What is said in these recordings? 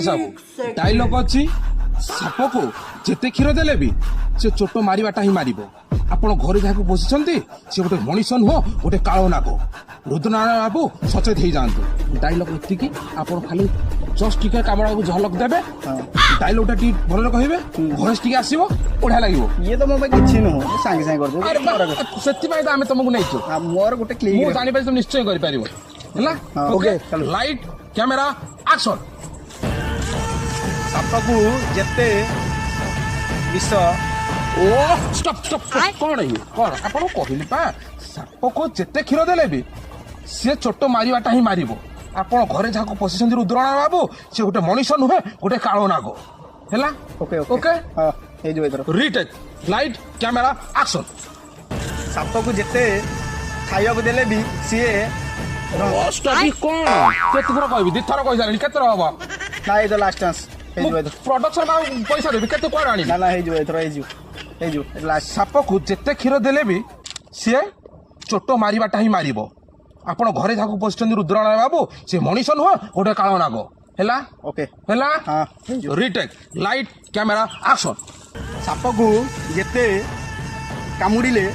सब डायलॉग अच्छी साप को जिते क्षीर देले भी से चोट मारिबाटा ही मारिबो आपण घरे जहाँ बसिଛନ୍ତି से गोटे मनीष नुह गोटे कालो नाग रुद्रनारायण बाबू सचेत हो जातु डायलॉग एतिकी आपण खाली जस्ट टिके कैमरा को झलक देबे डायलॉग टी भल कहबे भॉइस टिके आसीबो बढ़िया लागिबो ये तो मो किछि न हो सांगे सांगे कर दो अरे सेति भाई आमे तुमको नैचो मोर गोटे क्लिक मु जानि पाइ तुम निश्चय करि परिबो हला ओके लाइट कैमरा एक्शन साप को जेते विष ओ स्टॉप स्टॉप कौन है कौन आपण कहली पा साप को जेते क्षीर देले भी से चोट मारिबाटा ही मारिबो आपण घरे जहाँ पशिछन्ति रुद्रनारायण बाबू से गोटे मनीष नुहे गोटे कालो नाग हैला ओके ओके हां हे जो इधर रीटेक लाइट कैमरा एक्शन साप को जेते खाइया को देले भी सीए स्टॉप कौन केते थरा कहबी दी थरा कहि जानि केते रहबा ना ये तो लास्ट चांस हे जो इधर प्रोडक्शन बा पैसा देबी केते कोन आनी ना हे जो इधर हे जो लास्ट साप को जेते क्षीर देले भी से चोट मारिबाटा ही मारिबो आपण घरे जहाँ बसिछन्ति रुद्रनारायण बाबू से मनीष नुह गोटे कालो नाग हैला ओके हैला हां रीटेक लाइट कैमरा एक्शन साप को जेते कामुड़िले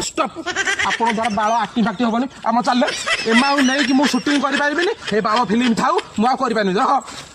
स्टॉप आपण द्वारा बाल आक्टिंग फाक्टिंग हबनी आम चलले एमा नहीं कि मु शूटिंग करि पारिबिनी हे बाल फिल्म थाउ मु आ करि पारिबिनी